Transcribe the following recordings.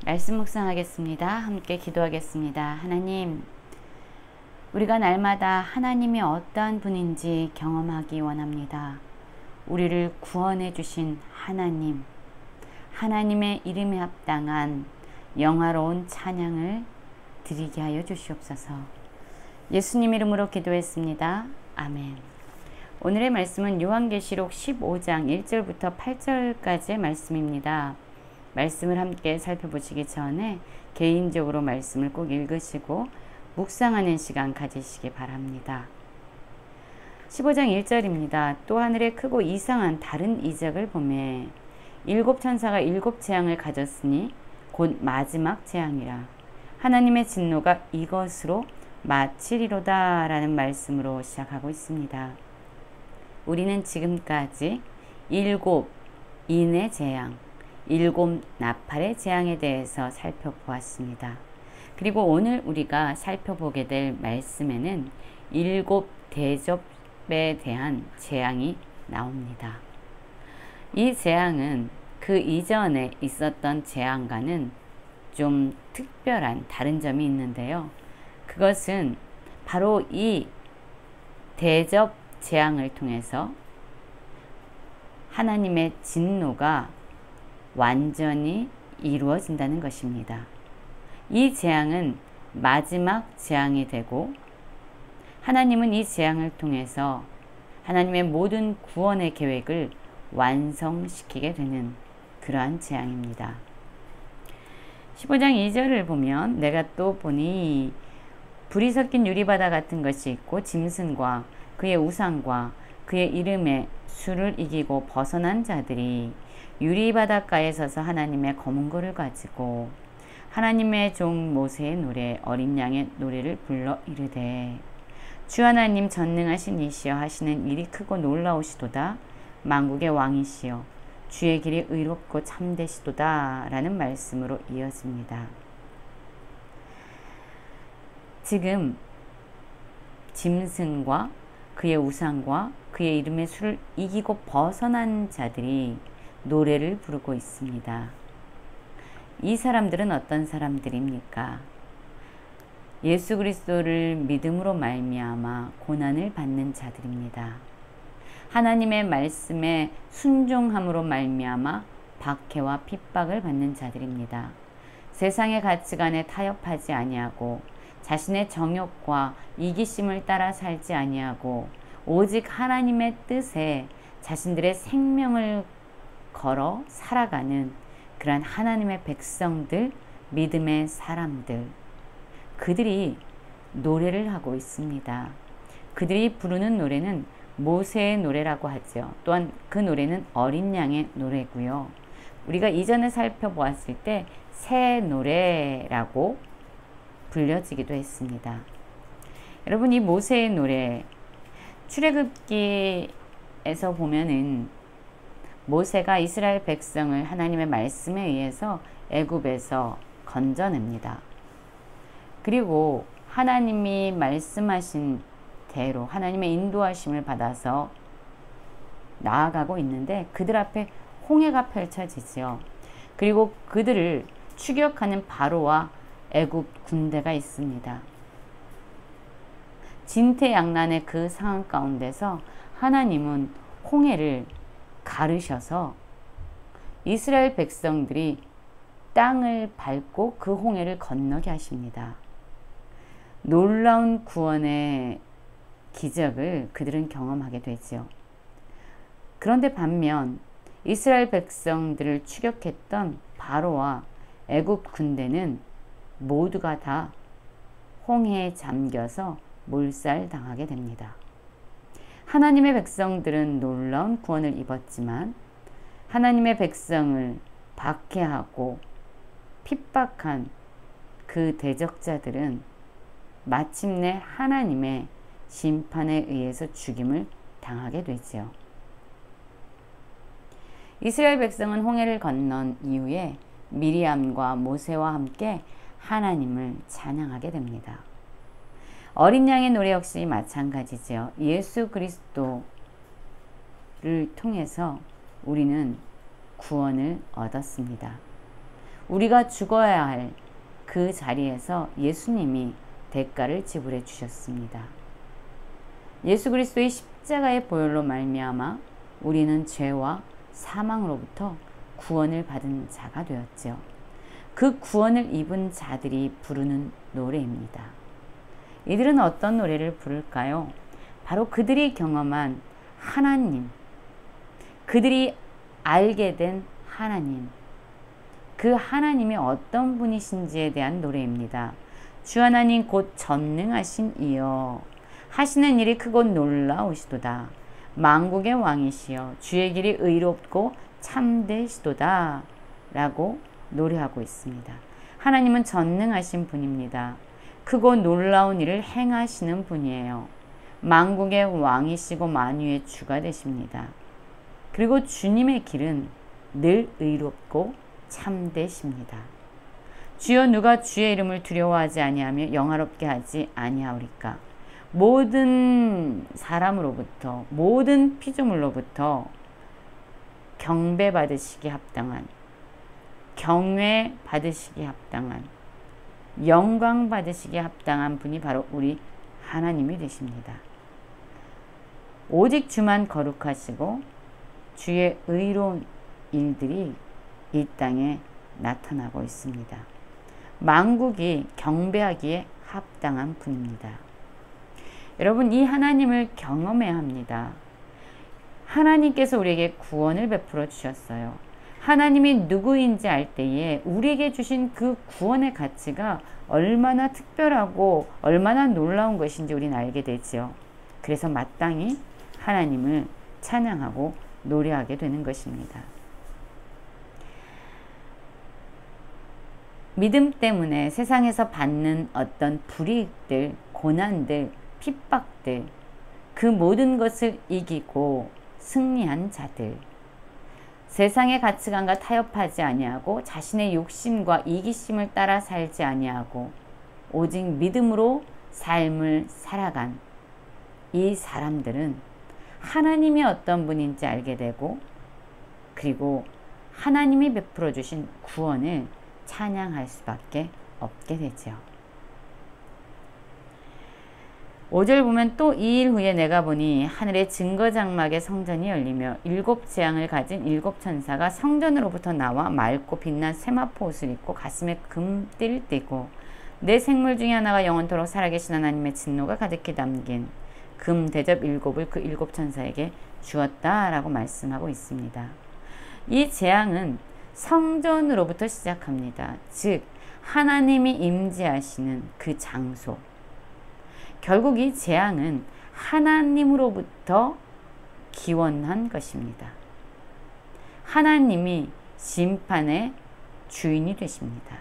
말씀 묵상하겠습니다. 함께 기도하겠습니다. 하나님, 우리가 날마다 하나님이 어떠한 분인지 경험하기 원합니다. 우리를 구원해 주신 하나님, 하나님의 이름에 합당한 영화로운 찬양을 드리게 하여 주시옵소서. 예수님 이름으로 기도했습니다. 아멘. 오늘의 말씀은 요한계시록 15장 1절부터 8절까지의 말씀입니다. 말씀을 함께 살펴보시기 전에 개인적으로 말씀을 꼭 읽으시고 묵상하는 시간 가지시기 바랍니다. 15장 1절입니다. 또 하늘에 크고 이상한 다른 이적을 보매 일곱 천사가 일곱 재앙을 가졌으니 곧 마지막 재앙이라. 하나님의 진노가 이것으로 마치리로다 라는 말씀으로 시작하고 있습니다. 우리는 지금까지 일곱 인의 재앙, 일곱 나팔의 재앙에 대해서 살펴보았습니다. 그리고 오늘 우리가 살펴보게 될 말씀에는 일곱 대접에 대한 재앙이 나옵니다. 이 재앙은 그 이전에 있었던 재앙과는 좀 특별한 다른 점이 있는데요. 그것은 바로 이 대접 재앙을 통해서 하나님의 진노가 완전히 이루어진다는 것입니다. 이 재앙은 마지막 재앙이 되고 하나님은 이 재앙을 통해서 하나님의 모든 구원의 계획을 완성시키게 되는 그러한 재앙입니다. 15장 2절을 보면 내가 또 보니 불이 섞인 유리바다 같은 것이 있고 짐승과 그의 우상과 그의 이름의 수를 이기고 벗어난 자들이 유리바닷가에 서서 하나님의 검은 고를 가지고 하나님의 종 모세의 노래 어린 양의 노래를 불러 이르되 주 하나님 전능하신 이시여 하시는 일이 크고 놀라우시도다. 만국의 왕이시여 주의 길이 의롭고 참되시도다 라는 말씀으로 이어집니다. 지금 짐승과 그의 우상과 그의 이름의 수를 이기고 벗어난 자들이 노래를 부르고 있습니다. 이 사람들은 어떤 사람들입니까? 예수 그리스도를 믿음으로 말미암아 고난을 받는 자들입니다. 하나님의 말씀에 순종함으로 말미암아 박해와 핍박을 받는 자들입니다. 세상의 가치관에 타협하지 아니하고 자신의 정욕과 이기심을 따라 살지 아니하고 오직 하나님의 뜻에 자신들의 생명을 걸어 살아가는 그러한 하나님의 백성들, 믿음의 사람들, 그들이 노래를 하고 있습니다. 그들이 부르는 노래는 모세의 노래라고 하죠. 또한 그 노래는 어린 양의 노래고요. 우리가 이전에 살펴보았을 때 새 노래라고 불려지기도 했습니다. 여러분, 이 모세의 노래, 출애굽기에서 보면은 모세가 이스라엘 백성을 하나님의 말씀에 의해서 애굽에서 건져냅니다. 그리고 하나님이 말씀하신 대로 하나님의 인도하심을 받아서 나아가고 있는데 그들 앞에 홍해가 펼쳐지죠. 그리고 그들을 추격하는 바로와 애굽 군대가 있습니다. 진퇴양난의 그 상황 가운데서 하나님은 홍해를 가르셔서 이스라엘 백성들이 땅을 밟고 그 홍해를 건너게 하십니다. 놀라운 구원의 기적을 그들은 경험하게 되죠. 그런데 반면 이스라엘 백성들을 추격했던 바로와 애굽 군대는 모두가 다 홍해에 잠겨서 몰살당하게 됩니다. 하나님의 백성들은 놀라운 구원을 입었지만 하나님의 백성을 박해하고 핍박한 그 대적자들은 마침내 하나님의 심판에 의해서 죽임을 당하게 되죠. 이스라엘 백성은 홍해를 건넌 이후에 미리암과 모세와 함께 하나님을 찬양하게 됩니다. 어린 양의 노래 역시 마찬가지죠. 예수 그리스도를 통해서 우리는 구원을 얻었습니다. 우리가 죽어야 할 그 자리에서 예수님이 대가를 지불해 주셨습니다. 예수 그리스도의 십자가의 보혈로 말미암아 우리는 죄와 사망으로부터 구원을 받은 자가 되었죠. 그 구원을 입은 자들이 부르는 노래입니다. 이들은 어떤 노래를 부를까요? 바로 그들이 경험한 하나님, 그들이 알게 된 하나님, 그 하나님이 어떤 분이신지에 대한 노래입니다. 주 하나님 곧 전능하신 이여 하시는 일이 크고 놀라우시도다. 만국의 왕이시여 주의 길이 의롭고 참되시도다 라고 노래하고 있습니다. 하나님은 전능하신 분입니다. 크고 놀라운 일을 행하시는 분이에요. 만국의 왕이시고 만유의 주가 되십니다. 그리고 주님의 길은 늘 의롭고 참되십니다. 주여 누가 주의 이름을 두려워하지 아니하며 영화롭게 하지 아니하오리까. 모든 사람으로부터 모든 피조물로부터 경배 받으시기 합당한, 경외 받으시기 합당한, 영광 받으시기 합당한 분이 바로 우리 하나님이 되십니다. 오직 주만 거룩하시고 주의 의로운 일들이 이 땅에 나타나고 있습니다. 만국이 경배하기에 합당한 분입니다. 여러분, 이 하나님을 경험해야 합니다. 하나님께서 우리에게 구원을 베풀어 주셨어요. 하나님이 누구인지 알 때에 우리에게 주신 그 구원의 가치가 얼마나 특별하고 얼마나 놀라운 것인지 우리는 알게 되지요. 그래서 마땅히 하나님을 찬양하고 노래하게 되는 것입니다. 믿음 때문에 세상에서 받는 어떤 불이익들, 고난들, 핍박들, 그 모든 것을 이기고 승리한 자들, 세상의 가치관과 타협하지 아니하고 자신의 욕심과 이기심을 따라 살지 아니하고 오직 믿음으로 삶을 살아간 이 사람들은 하나님이 어떤 분인지 알게 되고, 그리고 하나님이 베풀어 주신 구원을 찬양할 수밖에 없게 되죠. 5절 보면 또 2일 후에 내가 보니 하늘의 증거장막의 성전이 열리며 7 재앙을 가진 7 천사가 성전으로부터 나와 맑고 빛난 세마포 옷을 입고 가슴에 금띠를 띠고 내 생물 중에 하나가 영원토록 살아계신 하나님의 진노가 가득히 담긴 금 대접 7을 그 7 천사에게 주었다라고 말씀하고 있습니다. 이 재앙은 성전으로부터 시작합니다. 즉 하나님이 임재하시는 그 장소, 결국 이 재앙은 하나님으로부터 기원한 것입니다. 하나님이 심판의 주인이 되십니다.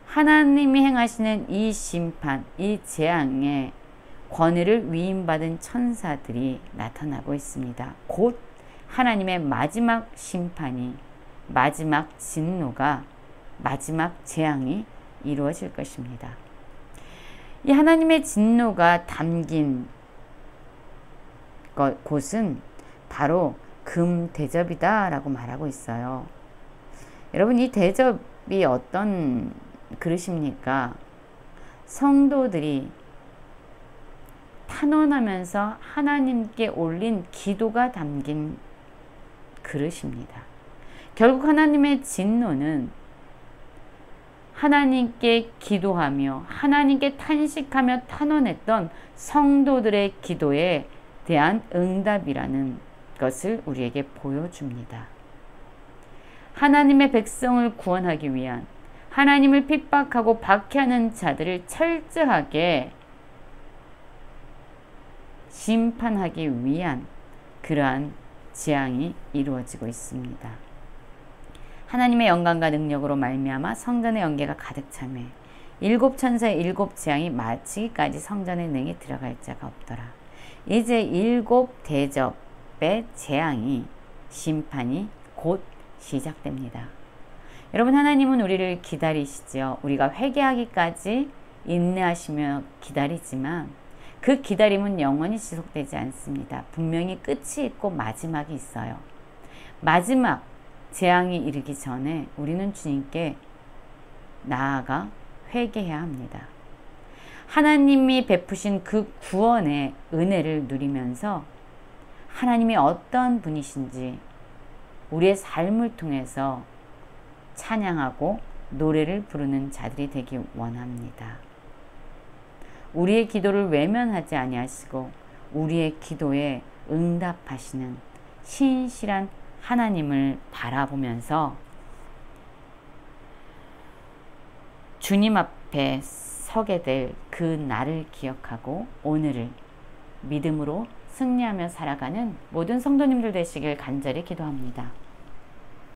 하나님이 행하시는 이 심판, 이 재앙의 권위를 위임받은 천사들이 나타나고 있습니다. 곧 하나님의 마지막 심판이, 마지막 진노가, 마지막 재앙이 이루어질 것입니다. 이 하나님의 진노가 담긴 곳은 바로 금 대접이다 라고 말하고 있어요. 여러분, 이 대접이 어떤 그릇입니까? 성도들이 탄원하면서 하나님께 올린 기도가 담긴 그릇입니다. 결국 하나님의 진노는 하나님께 기도하며 하나님께 탄식하며 탄원했던 성도들의 기도에 대한 응답이라는 것을 우리에게 보여줍니다. 하나님의 백성을 구원하기 위한, 하나님을 핍박하고 박해하는 자들을 철저하게 심판하기 위한 그러한 재앙이 이루어지고 있습니다. 하나님의 영광과 능력으로 말미암아 성전의 연계가 가득 차매 7 천사의 7 재앙이 마치기까지 성전에 능히 들어갈 자가 없더라. 이제 7 대접의 재앙이, 심판이 곧 시작됩니다. 여러분, 하나님은 우리를 기다리시죠. 우리가 회개하기까지 인내하시며 기다리지만 그 기다림은 영원히 지속되지 않습니다. 분명히 끝이 있고 마지막이 있어요. 마지막 재앙이 이르기 전에 우리는 주님께 나아가 회개해야 합니다. 하나님이 베푸신 그 구원의 은혜를 누리면서 하나님이 어떤 분이신지 우리의 삶을 통해서 찬양하고 노래를 부르는 자들이 되기 원합니다. 우리의 기도를 외면하지 아니하시고 우리의 기도에 응답하시는 신실한 하나님을 바라보면서 주님 앞에 서게 될 그 날을 기억하고 오늘을 믿음으로 승리하며 살아가는 모든 성도님들 되시길 간절히 기도합니다.